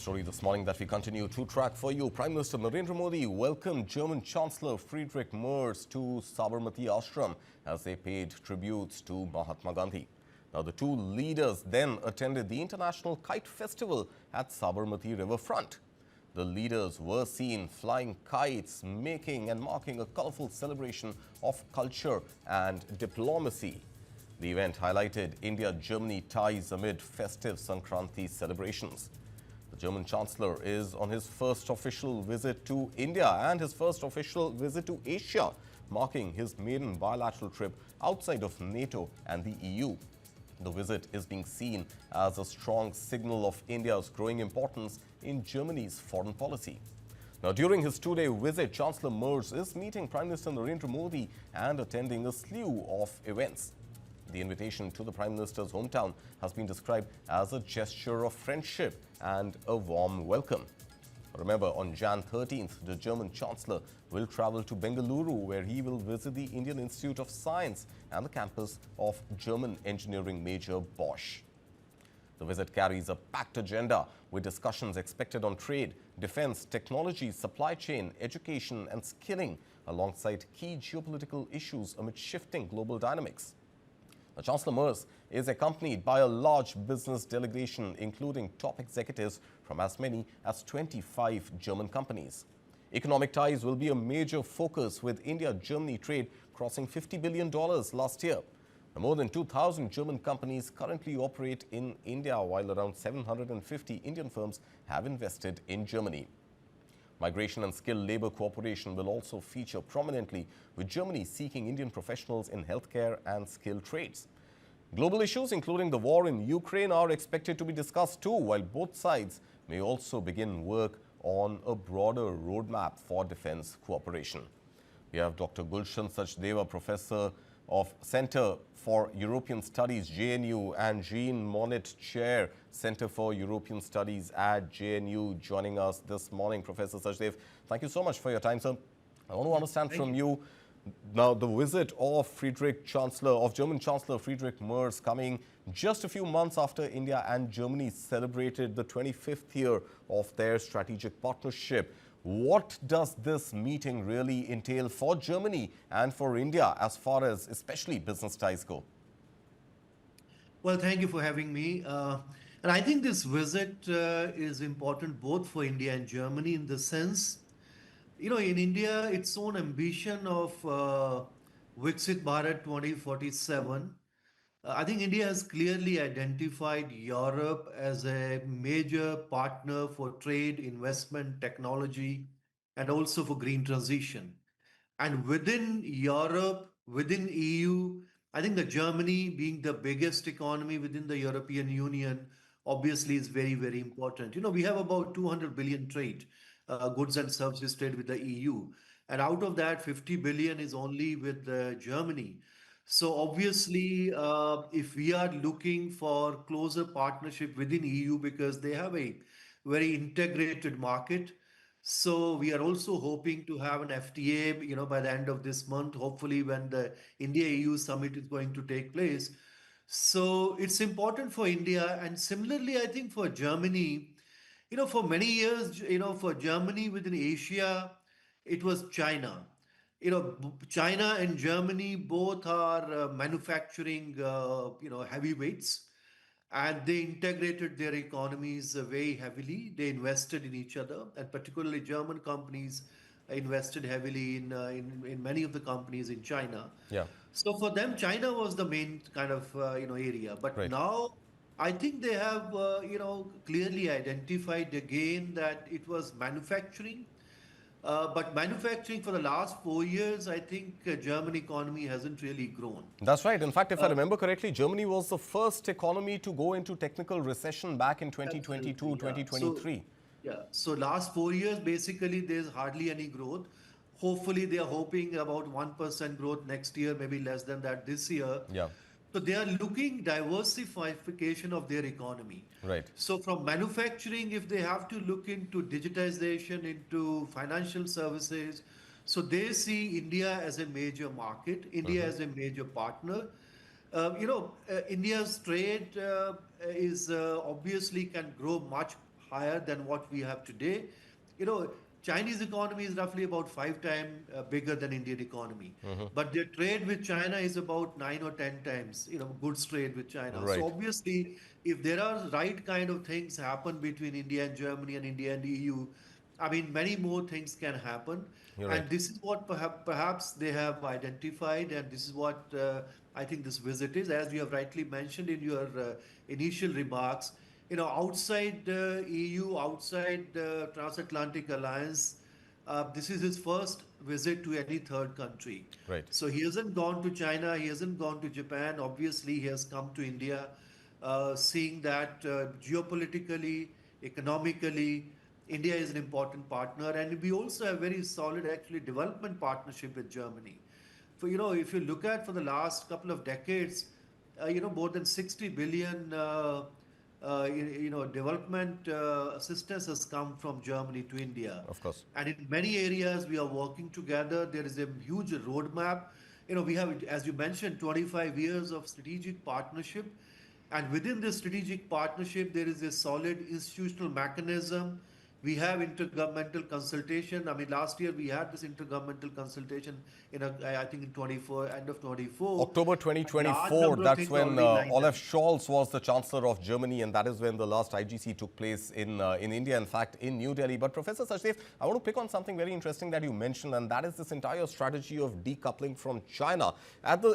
Story this morning that we continue to track for you. Prime Minister Narendra Modi welcomed German Chancellor Friedrich Merz to Sabarmati Ashram as they paid tributes to Mahatma Gandhi. Now, the two leaders then attended the International Kite Festival at Sabarmati riverfront. The leaders were seen flying kites, making and marking a colorful celebration of culture and diplomacy. The event highlighted India-Germany ties amid festive Sankranti celebrations. The German Chancellor is on his first official visit to India and his first official visit to Asia, marking his maiden bilateral trip outside of NATO and the EU. The visit is being seen as a strong signal of India's growing importance in Germany's foreign policy. Now, during his two-day visit, Chancellor Merz is meeting Prime Minister Narendra Modi and attending a slew of events. The invitation to the Prime Minister's hometown has been described as a gesture of friendship and a warm welcome. Remember, on Jan 13th, the German Chancellor will travel to Bengaluru, where he will visit the Indian Institute of Science and the campus of German engineering major Bosch. The visit carries a packed agenda with discussions expected on trade, defense, technology, supply chain, education and skilling, alongside key geopolitical issues amid shifting global dynamics. Chancellor Merz is accompanied by a large business delegation, including top executives from as many as 25 German companies. Economic ties will be a major focus, with India-Germany trade crossing $50 billion last year. More than 2,000 German companies currently operate in India, while around 750 Indian firms have invested in Germany. Migration and skilled labor cooperation will also feature prominently, with Germany seeking Indian professionals in healthcare and skilled trades. Global issues, including the war in Ukraine, are expected to be discussed too, while both sides may also begin work on a broader roadmap for defense cooperation. We have Dr. Gulshan Sachdeva, Professor of Center for European Studies, JNU, and Jean Monnet, Chair, Center for European Studies at JNU, joining us this morning. Professor Sachdev, thank you so much for your time, sir. I want to understand from you now the visit of German Chancellor Friedrich Merz coming just a few months after India and Germany celebrated the 25th year of their strategic partnership. What does this meeting really entail for Germany and for India as far as especially business ties go? Well, thank you for having me. And I think this visit is important both for India and Germany, in the sense, in India, its own ambition of Viksit Bharat 2047. I think India has clearly identified Europe as a major partner for trade, investment, technology, and also for green transition. And within Europe, within EU, I think that Germany, being the biggest economy within the European Union, obviously is very, very important. We have about 200 billion trade, goods and services trade with the EU. And out of that, 50 billion is only with Germany. So obviously, if we are looking for closer partnership within EU, because they have a very integrated market, so we are also hoping to have an FTA, by the end of this month, hopefully when the India-EU summit is going to take place. So it's important for India, and similarly, I think for Germany, for many years, for Germany within Asia, it was China. China and Germany both are manufacturing, heavyweights, and they integrated their economies very heavily. They invested in each other, and particularly German companies invested heavily in many of the companies in China. Yeah. So for them, China was the main kind of area. But Right. now, I think they have clearly identified again that it was manufacturing. But manufacturing for the last 4 years, I think German economy hasn't really grown. That's right. In fact, if I remember correctly, Germany was the first economy to go into technical recession back in 2022, Absolutely, 2023. So last 4 years, basically, there's hardly any growth. Hopefully, they are hoping about 1% growth next year, maybe less than that this year. Yeah. So they are looking diversification of their economy. Right. So from manufacturing, if they have to look into digitization, into financial services, so they see India as a major market, India as a major partner. India's trade is obviously can grow much higher than what we have today. You know, Chinese economy is roughly about 5 times bigger than Indian economy, but their trade with China is about 9 or 10 times. You know, goods trade with China. So Right. obviously, if there are right kind of things happen between India and Germany and India and EU, I mean, many more things can happen. You're And right. this is what perhaps they have identified, and this is what I think this visit is. As you have rightly mentioned in your initial remarks, you know, outside EU, outside transatlantic alliance, this is his first visit to any third country. Right. So he hasn't gone to China, he hasn't gone to Japan. Obviously, he has come to India, seeing that geopolitically, economically, India is an important partner, and we also have very solid, actually, development partnership with Germany. For you know, if you look at for the last couple of decades, you know, more than 60 billion, development assistance has come from Germany to India, Of course. and in many areas we are working together. There is a huge roadmap. You know, we have, as you mentioned, 25 years of strategic partnership, and within this strategic partnership, there is a solid institutional mechanism. We have intergovernmental consultation. I mean, last year we had this intergovernmental consultation I think in 24, end of 24. October A large 2024, number of that's things when already lined up. Olaf Scholz was the Chancellor of Germany, and that is when the last IGC took place in India, in fact, in New Delhi. But Professor Sachdev, I want to pick on something very interesting that you mentioned, and that is this entire strategy of decoupling from China.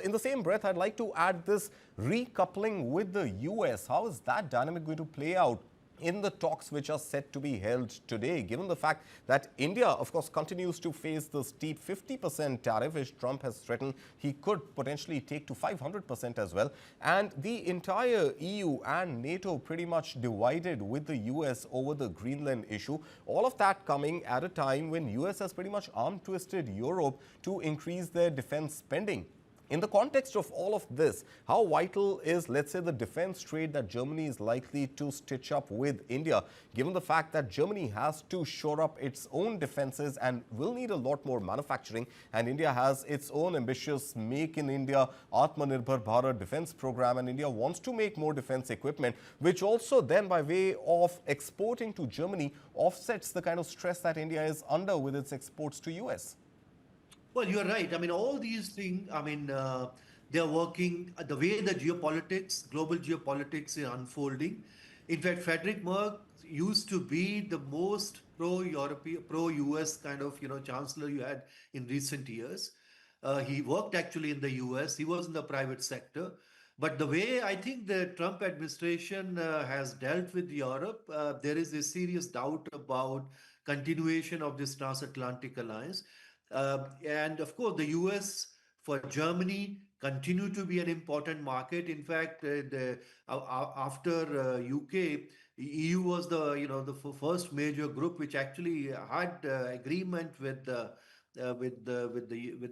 In the same breath, I'd like to add this recoupling with the US. How is that dynamic going to play out in the talks which are set to be held today, given the fact that India, of course, continues to face the steep 50% tariff, which Trump has threatened he could potentially take to 500% as well, and the entire EU and NATO pretty much divided with the US over the Greenland issue, all of that coming at a time when US has pretty much arm-twisted Europe to increase their defense spending. In the context of all of this, how vital is, let's say, the defense trade that Germany is likely to stitch up with India, given the fact that Germany has to shore up its own defenses and will need a lot more manufacturing, and India has its own ambitious Make in India, Atmanirbhar Bharat defense program, and India wants to make more defense equipment, which also then by way of exporting to Germany offsets the kind of stress that India is under with its exports to US. Well, you're right. I mean, all these things, I mean, they're working the way the geopolitics, global geopolitics is unfolding. In fact, Friedrich Merz used to be the most pro-European, pro-US kind of, you know, chancellor you had in recent years. He worked actually in the US. He was in the private sector. But the way I think the Trump administration has dealt with Europe, there is a serious doubt about continuation of this transatlantic alliance. And of course, the US for Germany continue to be an important market. In fact, after UK, EU was the first major group which actually had agreement with the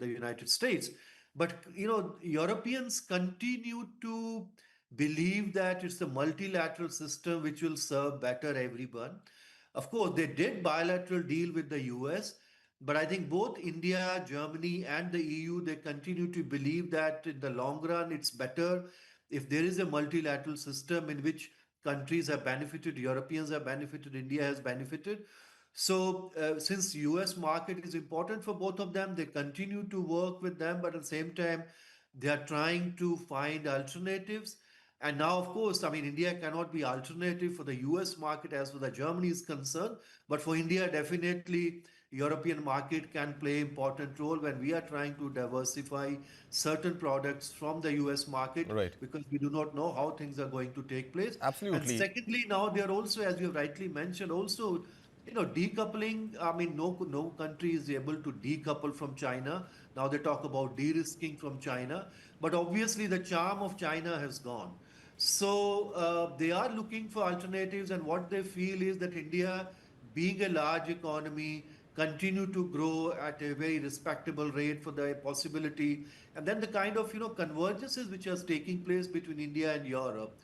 United States. But you know, Europeans continue to believe that it's the multilateral system which will serve better everyone. Of course, they did bilateral deal with the US, but I think both India, Germany, and the EU, they continue to believe that in the long run, it's better if there is a multilateral system in which countries have benefited, Europeans have benefited, India has benefited. So, since US market is important for both of them, they continue to work with them, but at the same time, they are trying to find alternatives. And now, of course, I mean, India cannot be alternative for the US market as far as Germany is concerned, but for India, definitely European market can play important role when we are trying to diversify certain products from the US market, Right. because we do not know how things are going to take place. And Absolutely. secondly, now they are also, as you have rightly mentioned, also, you know, decoupling. I mean, no country is able to decouple from China. Now they talk about de-risking from China, but obviously the charm of China has gone. So they are looking for alternatives, and what they feel is that India, being a large economy, continue to grow at a very respectable rate for the possibility, and then the kind of, you know, convergences which are taking place between India and Europe.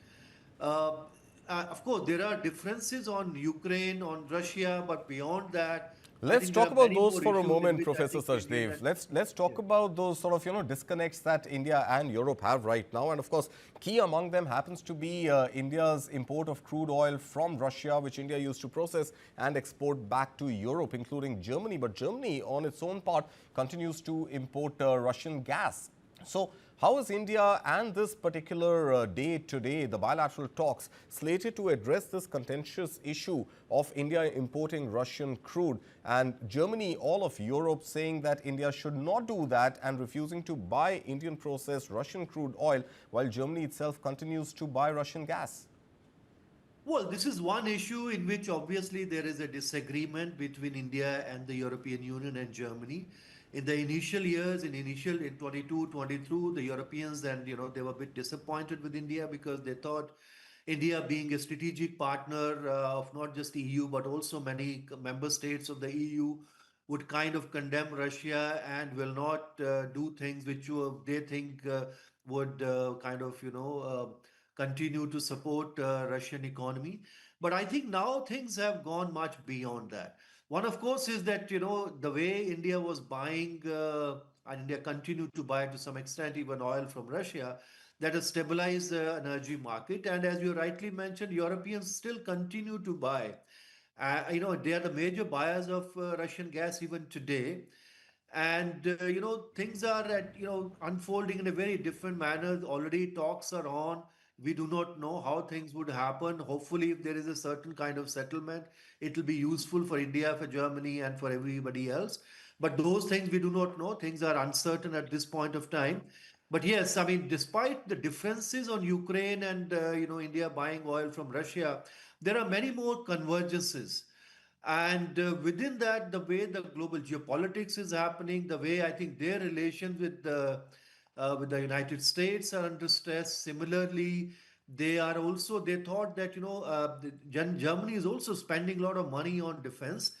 Of course, there are differences on Ukraine, on Russia, but beyond that, I Let's think there talk are about many those more for a issues in moment, which I Professor think India Sachdev. Let's talk about those sort of disconnects that India and Europe have right now, and of course, key among them happens to be India's import of crude oil from Russia, which India used to process and export back to Europe, including Germany. But Germany, on its own part, continues to import Russian gas. So, how is India and this particular day today, the bilateral talks, slated to address this contentious issue of India importing Russian crude and Germany, all of Europe saying that India should not do that and refusing to buy Indian processed Russian crude oil while Germany itself continues to buy Russian gas? Well, this is one issue in which obviously there is a disagreement between India and the European Union and Germany. In the initial years, in 22, 22, the Europeans and they were a bit disappointed with India because they thought India being a strategic partner of not just EU but also many member states of the EU would kind of condemn Russia and will not do things which they think would kind of continue to support Russian economy. But I think now things have gone much beyond that. One, of course, is that the way India was buying and India continued to buy to some extent even oil from Russia, that has stabilized the energy market. And as you rightly mentioned, Europeans still continue to buy. They are the major buyers of Russian gas even today. And things are unfolding in a very different manner. Already talks are on. We do not know how things would happen. Hopefully, if there is a certain kind of settlement, it will be useful for India, for Germany, and for everybody else. But those things we do not know. Things are uncertain at this point of time. But yes, I mean, despite the differences on Ukraine and India buying oil from Russia, there are many more convergences. And within that, the way the global geopolitics is happening, the way I think their relations with the United States are under stress. Similarly, they thought that Germany is also spending a lot of money on defense,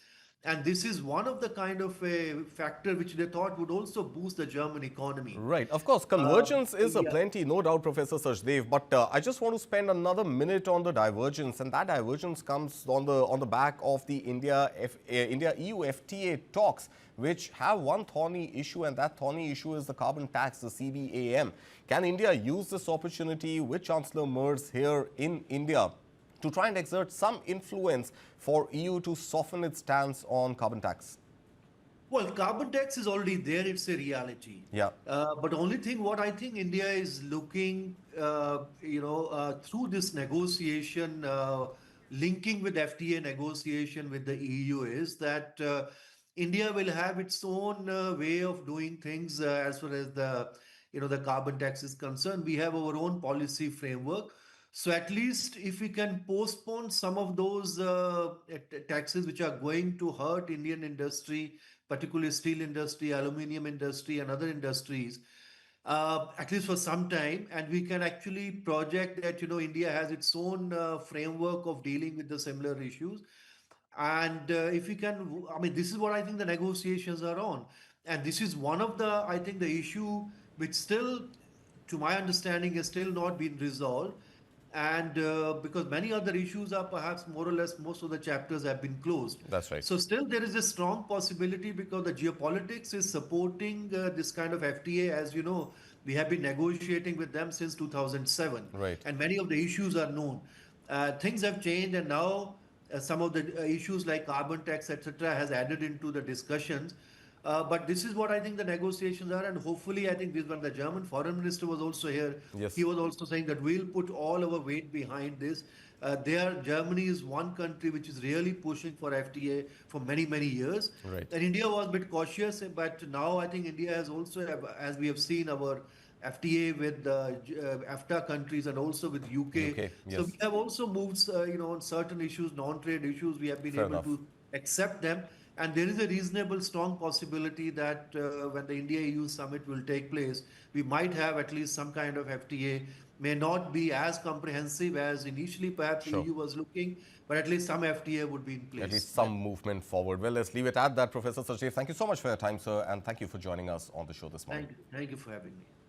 and this is one of the kind of a factor which they thought would also boost the German economy. Right. Of course, convergence is a Yeah. plenty, no doubt, Professor Sachdev. But I just want to spend another minute on the divergence, and that divergence comes on the back of the India EU FTA talks, which have one thorny issue, and that thorny issue is the carbon tax, the CBAM. Can India use this opportunity with Chancellor Merz here in India to try and exert some influence for EU to soften its stance on carbon tax? Well, carbon tax is already there, it's a reality. Yeah. But the only thing what I think India is looking, through this negotiation, linking with FTA negotiation with the EU is that India will have its own way of doing things as far as the carbon tax is concerned. We have our own policy framework. So at least if we can postpone some of those taxes which are going to hurt Indian industry, particularly steel industry, aluminium industry, and other industries, at least for some time, and we can actually project that India has its own framework of dealing with the similar issues. And if we can, I mean, this is what I think the negotiations are on, and this is one of the, I think, the issue which still, to my understanding, has still not been resolved. And because many other issues are perhaps more or less, most of the chapters have been closed. That's right. So still there is a strong possibility because the geopolitics is supporting this kind of FTA. As you know, we have been negotiating with them since 2007, Right. and many of the issues are known. Things have changed, and now some of the issues like carbon tax, etc., has added into the discussions. But this is what I think the negotiations are, and hopefully, I think this when the German foreign minister was also here, he Yes. was also saying that we'll put all our weight behind this. Germany is one country which is really pushing for FTA for many, many years. Right. And India was a bit cautious, but now I think India has also, as we have seen, our FTA with the EFTA countries and also with UK. UK. So we Yes. have also moved, on certain issues, non-trade issues, we have been Fair able enough. to accept them. And there is a reasonable, strong possibility that when the India-EU summit will take place, we might have at least some kind of FTA. May not be as comprehensive as initially perhaps the Sure. EU was looking, but at least some FTA would be in At place. least some movement forward. Well, let's leave it at that, Professor Sachdev. Thank you so much for your time, sir, and thank you for joining us on the show this morning. Thank you for having me.